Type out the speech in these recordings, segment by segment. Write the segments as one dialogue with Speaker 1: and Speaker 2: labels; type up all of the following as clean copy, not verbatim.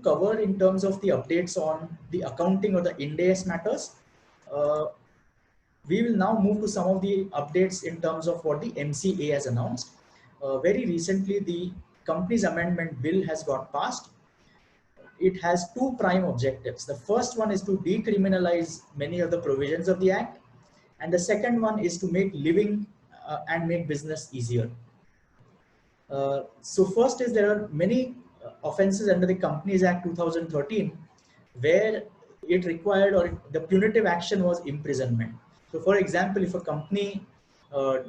Speaker 1: cover in terms of the updates on the accounting or the Ind AS matters. We will now move to some of the updates in terms of what the MCA has announced. Very recently, the Companies Amendment Bill has got passed. It has two prime objectives. The first one is to decriminalize many of the provisions of the Act, and the second one is to make living and make business easier. So first is there are many offenses under the Companies Act 2013 where it required or the punitive action was imprisonment. So for example, if a company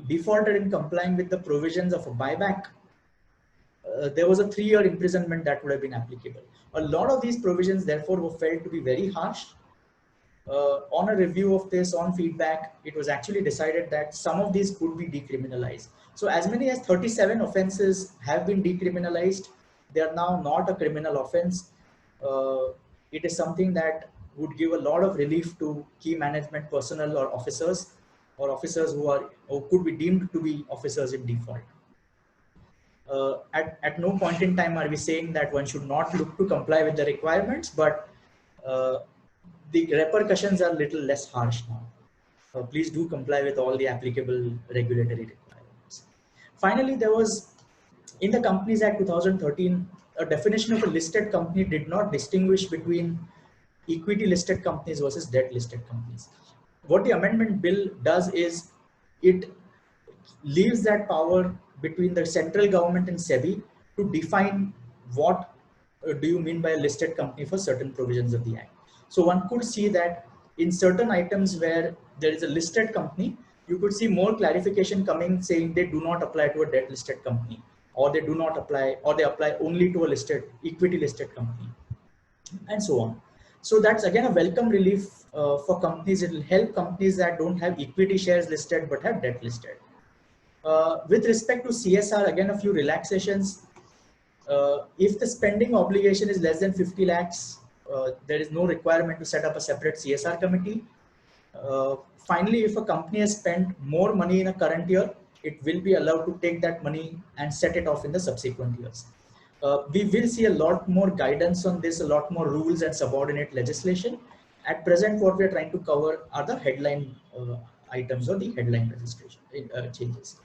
Speaker 1: defaulted in complying with the provisions of a buyback, there was a 3-year imprisonment that would have been applicable. A lot of these provisions therefore were felt to be very harsh. On a review of this, on feedback, it was actually decided that some of these could be decriminalized. So as many as 37 offenses have been decriminalized. They are now not a criminal offense. It is something that would give a lot of relief to key management personnel or officers who could be deemed to be officers in default. At no point in time are we saying that one should not look to comply with the requirements, but the repercussions are a little less harsh now. Please do comply with all the applicable regulatory requirements. Finally, there was, in the Companies Act 2013, a definition of a listed company did not distinguish between equity listed companies versus debt listed companies. What the amendment bill does is it leaves that power between the central government and SEBI to define what do you mean by a listed company for certain provisions of the Act. So one could see that in certain items where there is a listed company, you could see more clarification coming saying they do not apply to a debt listed company, or they do not apply, or they apply only to a listed equity listed company, and so on. So that's again a welcome relief for companies. It will help companies that don't have equity shares listed but have debt listed. With respect to CSR, again, a few relaxations. If the spending obligation is less than 50 lakhs, there is no requirement to set up a separate CSR committee. Finally, if a company has spent more money in a current year, it will be allowed to take that money and set it off in the subsequent years. We will see a lot more guidance on this, a lot more rules and subordinate legislation. At present, what we are trying to cover are the headline items or the headline registration changes.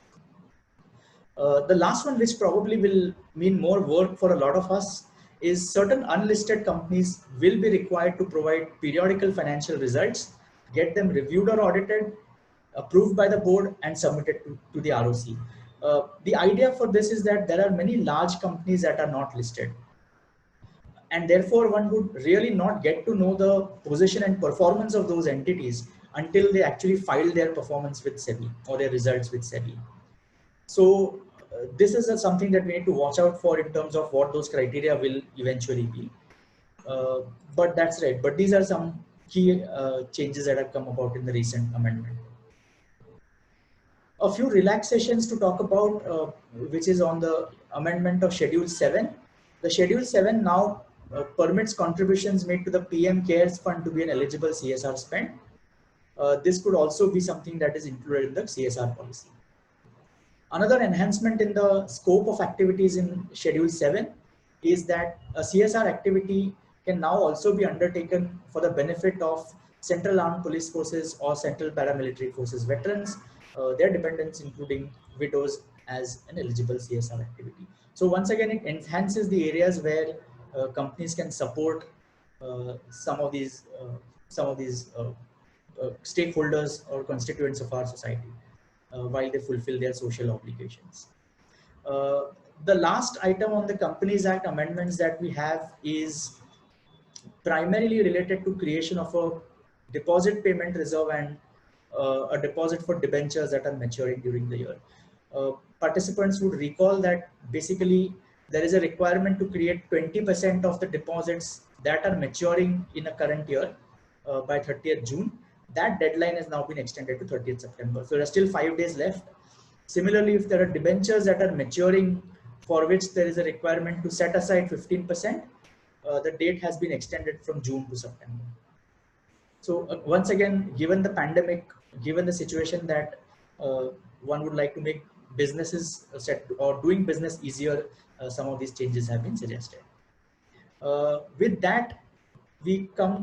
Speaker 1: The last one, which probably will mean more work for a lot of us, is certain unlisted companies will be required to provide periodical financial results, get them reviewed or audited, approved by the board, and submitted to the ROC. The idea for this is that there are many large companies that are not listed, and therefore one would really not get to know the position and performance of those entities until they actually file their performance with SEBI or their results with SEBI. So this is something that we need to watch out for in terms of what those criteria will eventually be. But that's right. But these are some key changes that have come about in the recent amendment. A few relaxations to talk about, which is on the amendment of Schedule 7. The Schedule 7 now permits contributions made to the PM CARES Fund to be an eligible CSR spend. This could also be something that is included in the CSR policy. Another enhancement in the scope of activities in Schedule 7 is that a CSR activity can now also be undertaken for the benefit of Central Armed Police Forces or Central Paramilitary Forces veterans, their dependents, including widows, as an eligible CSR activity. So once again, it enhances the areas where companies can support some of these stakeholders or constituents of our society while they fulfill their social obligations. The last item on the Companies Act amendments that we have is primarily related to creation of a deposit payment reserve and a deposit for debentures that are maturing during the year. Participants would recall that basically there is a requirement to create 20% of the deposits that are maturing in a current year by 30th June. That deadline has now been extended to 30th September. So there are still 5 days left. Similarly, if there are debentures that are maturing for which there is a requirement to set aside 15%, the date has been extended from June to September. So once again, given the pandemic, given the situation that one would like to make businesses set or doing business easier, some of these changes have been suggested. With that, we come